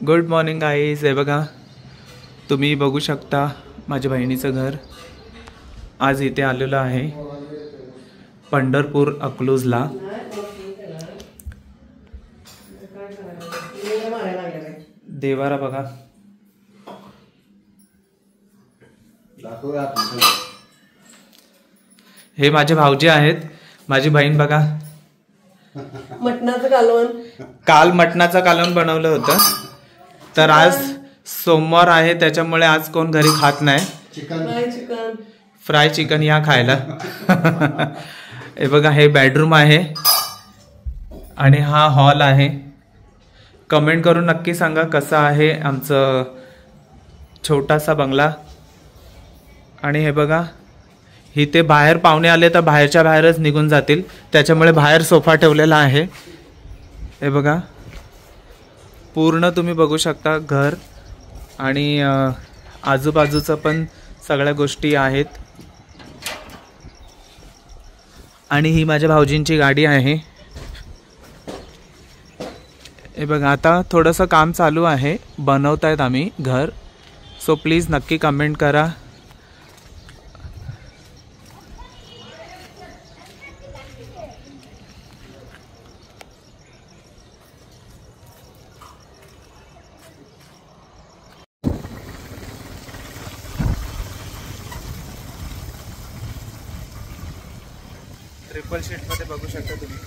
Good morning guys. हे बघा, तुम्ही बघू शकता माझ्या बहिणीचं घर. आज इथे आलेलो आहे पंढरपूर अकलूजला. देवारा बघा, हे माझे भाऊजी आहेत. माझी बहीण बघा, मटणाचं कालवण, काल मटणाचं कालवण बनवलं होतं. तर आज सोमवार आहे त्याच्यामुळे आज कोण घरी खात नाही. फ्राय चिकन या खायला. हे बघा, हे बेडरूम आहे आणि हा हॉल आहे. कमेंट करून नक्की सांगा कसा आहे आमचं छोटासा बंगला. आणि हे बघा, इथे बाहेर पाहुणे आले तर बाहेरच्या बाहेरच निघून जातील, त्याच्यामुळे बाहेर सोफा ठेवलेला आहे. हे बघा, पूर्ण तुम्ही बघू शकता घर आणि आजूबाजूचं पण सगळ्या गोष्टी आहेत. आणि ही माझ्या भाऊजींची गाडी आहे. हे बघा, आता थोडंसं काम चालू आहे, बनवतायत आम्ही घर. सो प्लीज नक्की कमेंट करा. ट्रिपल शीट मध्ये बघू शकता तुम्ही.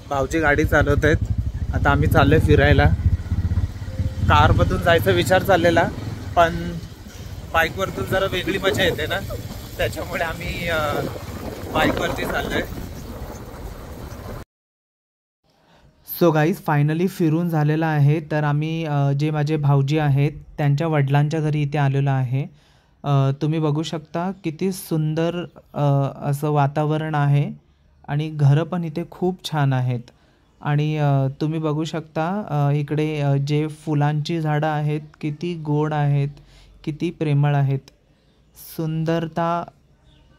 भाऊजी गाडी चालवत आहेत. आता आम्ही चाललोय फिरायला. कार मधून जायचा विचार चाललेला, पण बाईक वरतून जरा वेगळी मजा येते ना, त्याच्यामुळे आम्ही बाईक वरती चाललोय. सो गाईज, फायनली फिरून झालेला आहे. तर आम्ही जे माझे भाऊजी आहेत त्यांच्या वडिलांच्या घरी इथे आलेलो आहे. तुम्ही बघू शकता किती सुंदर असं वातावरण आहे आणि घरं पण इथे खूप छान आहेत. आणि तुम्ही बघू शकता इकडे जे फुलांची झाडं आहेत किती गोड आहेत, किती प्रेमळ आहेत. सुंदरता,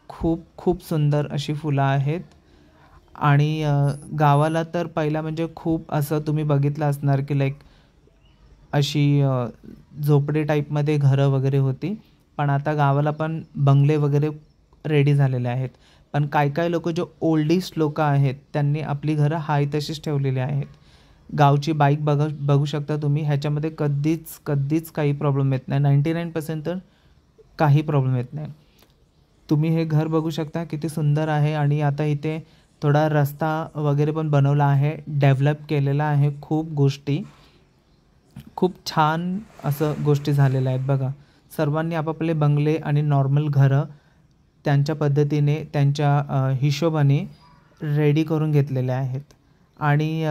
खूप खूप सुंदर अशी फुलं आहेत. आणि गावाला तर पहिला म्हणजे खूप असं तुम्ही बघितलं असणार की लाईक अशी झोपडी टाईपमध्ये घरं वगैरे होती. पण आता गावाला पण बंगले वगैरे रेडी झालेले आहेत. पण काही लोक जो ओल्डिस्ट लोक आहेत त्यांनी आपली घरं हाय तशीच ठेवलेली आहेत. गावची बाईक बघू शकता तुम्ही. ह्याच्यामध्ये कधीच काही प्रॉब्लेम येत नाही. 99% तर काही प्रॉब्लेम येत नाही. तुम्ही हे घर बघू शकता किती सुंदर आहे. आणि आता इथे थोडा रस्ता वगैरे पण बनवला आहे, डेव्हलप केलेला आहे. खूप गोष्टी, खूप छान असं गोष्टी झालेल्या आहेत. बघा, सर्वांनी आपापले बंगले आणि नॉर्मल घरं त्यांच्या पद्धतीने त्यांच्या हिशोबाने रेडी करून घेतलेले आहेत. आणि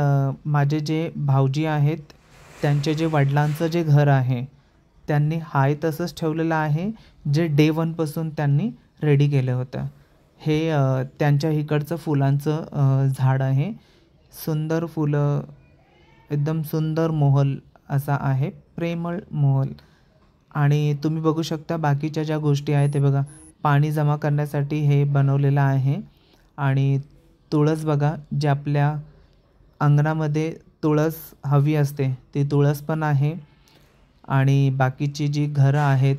माझे जे भाऊजी आहेत त्यांचे जे वडिलांचं जे घर आहे त्यांनी हाय तसंच ठेवलेलं आहे, जे डे 1पासून त्यांनी रेडी केलं होतं. हे त्यांच्या इकडचं फुलांचं झाड आहे. सुंदर फुलं, एकदम सुंदर मोहल असा आहे, प्रेमळ मोहल. आणि तुम्ही बघू शकता बाकीच्या ज्या गोष्टी आहेत ते बघा, पाणी जमा करण्यासाठी हे बनवलेलं आहे. आणि तुळस बघा, जे आपल्या अंगणामध्ये तुळस हवी असते ती तुळस पण आहे. आणि बाकीची जी घरं आहेत,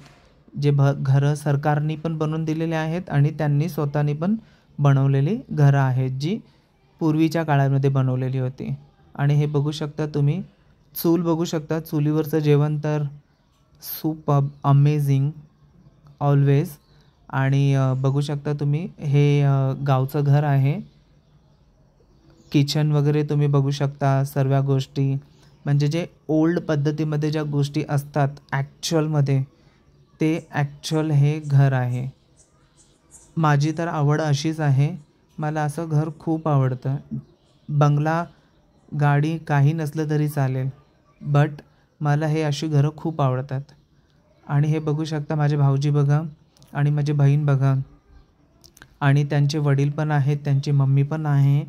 जे घरं सरकारने पण बनवून दिलेले आहेत आणि त्यांनी स्वतःनी पण बनवलेली घरं आहेत, जी पूर्वीच्या काळामध्ये बनवलेली होती. आणि हे बघू शकता तुम्ही, चूल बघू शकता. चुलीवरचं जेवण तर सुपर्ब, अमेझिंग ऑलवेज. आणि बघू शकता तुम्ही, हे गावचं घर आहे. किचन वगैरे तुम्ही बघू शकता. सर्व गोष्टी म्हणजे जे ओल्ड पद्धतीमध्ये ज्या गोष्टी असतात ॲक्च्युअलमध्ये, ते ॲक्च्युअल हे घर आहे. माझी तर आवड अशीच आहे. मला असं घर खूप आवडतं. बंगला, गाडी काही नसलं तरी चालेल, बट मला हे अशी घरं खूप आवडतात. आणि हे बघू शकता माझे भाऊजी बघा आणि माझी बहीण बघा. आणि त्यांचे वडील पण आहेत, त्यांची मम्मी पण आहे.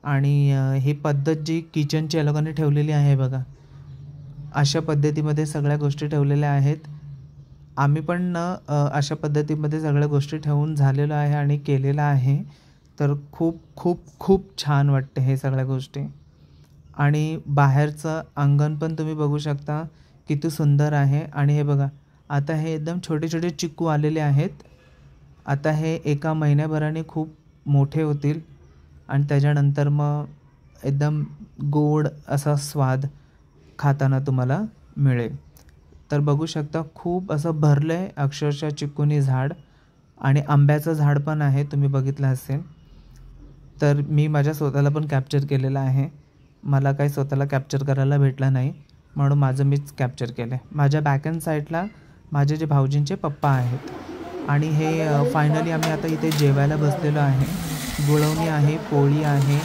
आणि ही पद्धत जी किचनची या लोकांनी ठेवलेली आहे बघा, अशा पद्धतीमध्ये सगळ्या गोष्टी ठेवलेल्या आहेत. आम्ही पण अशा पद्धतीमध्ये सगळ्या गोष्टी ठेवून झालेलं आहे आणि केलेलं आहे. तर खूप खूप खूप छान वाटते हे सगळ्या गोष्टी. आणि बाहेरचं अंगण पण तुम्ही बघू शकता किती सुंदर आहे. आणि हे बघा, आता हे एकदम छोटे छोटे चिक्कू आलेले आहेत. आता हे एका महिन्याभराने खूप मोठे होतील आणि त्याच्यानंतर मग एकदम गोड असा स्वाद खाताना तुम्हाला मिळेल. तर बघू शकता खूप असं भरलं आहे अक्षरशः चिक्कूनी झाड. आणि आंब्याचं झाड पण आहे, तुम्ही बघितलं असेल. तर मी माझ्या स्वतःला पण कॅप्चर केलेलं आहे. मला काही स्वतःला कॅप्चर करायला भेटलं नाही, म्हणून माझं मीच कॅप्चर केलं आहे. माझ्या बॅक हँड साईडला माझे जे भाऊजींचे पप्पा आहेत. आणि हे फायनली आम्ही आता इथे जेवायला बसलेलो आहे. गुळवणी आहे, पोळी आहे,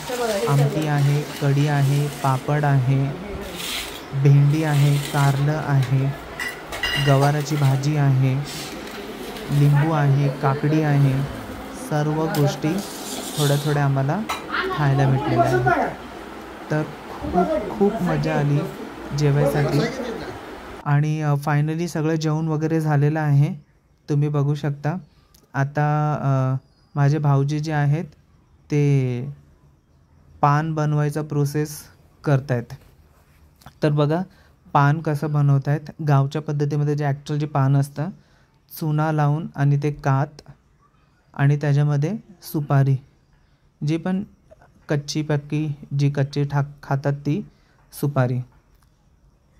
आमटी आहे, कढी आहे, पापड आहे, भेंडी आहे, कारलं आहे, गवाराची भाजी आहे, लिंबू आहे, काकडी आहे. सर्व गोष्टी थोड्या थोड्या आम्हाला खायला भेटलेल्या आहेत. तर खूप खूप मजा आली जेवायसाठी. आणि फायनली सगळं जेवण वगैरे झालेलं आहे, तुम्ही बघू शकता. आता माझे भाऊजी जे आहेत ते पान बनवायचा प्रोसेस करत आहेत. तर बघा पान कसं बनवत आहेत. गावच्या पद्धतीमध्ये जे ॲक्च्युअल जे पान असतं, चुना लावून आणि ते कात आणि त्याच्यामध्ये सुपारी, जी पण कच्ची पक्की जी कच्ची खातात ती सुपारी.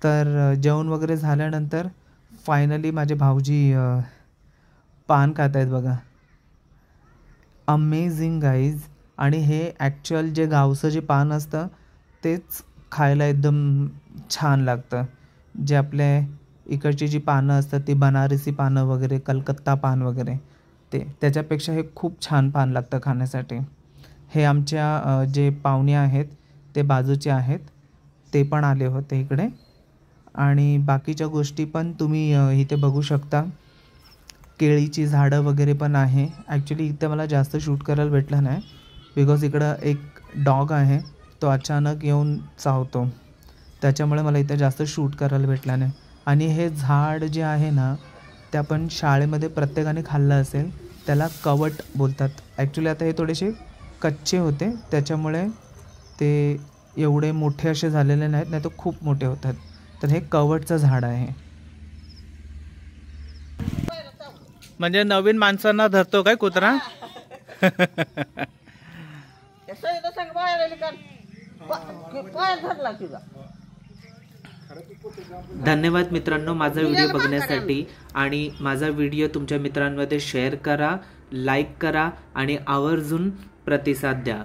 तर जेवण वगैरे झाल्यानंतर फायनली माझे भाऊजी पान खात आहेत बघा. Amazing guys. आणि हे ॲक्च्युअल जे गावचं जे पान असतं तेच खायला एकदम छान लागतं. जे आपले इकडची जी पानं असतात ती बनारसी पानं वगैरे, कलकत्ता पान वगैरे, त्याच्यापेक्षा हे खूप छान पान लागतं खाण्यासाठी. हे आमच्या जे पाहुणे आहेत ते बाजूचे आहेत, ते पण आले होते इकडे. आणि बाकीच्या गोष्टी पण तुम्ही इथे बघू शकता. केळीची झाडं वगैरे पण आहे. ॲक्च्युली इथे मला जास्त शूट करायला भेटलं नाही, बिकॉज इकडं एक डॉग आहे, तो अचानक येऊन चावतो, त्याच्यामुळे मला इथे जास्त शूट करायला भेटलं नाही. आणि हे झाड जे आहे ना, ते आपण शाळेमध्ये प्रत्येकाने खाल्लं असेल, त्याला कवट बोलतात. ॲक्च्युली आता हे थोडेसे कच्चे होते, त्याच्यामुळे ते एवढे मोठे असे झालेले नाहीत, नाही तर खूप मोठे होतात. तर हे कवटचं झाड आहे. म्हणजे नवीन माणसांना धरतो काय कुत्रा? धन्यवाद मित्रांनो माझा व्हिडिओ बघण्यासाठी. आणि माझा व्हिडिओ तुमच्या मित्रांमध्ये शेअर करा, लाईक करा आणि आवर्जून प्रतिसाद द्या.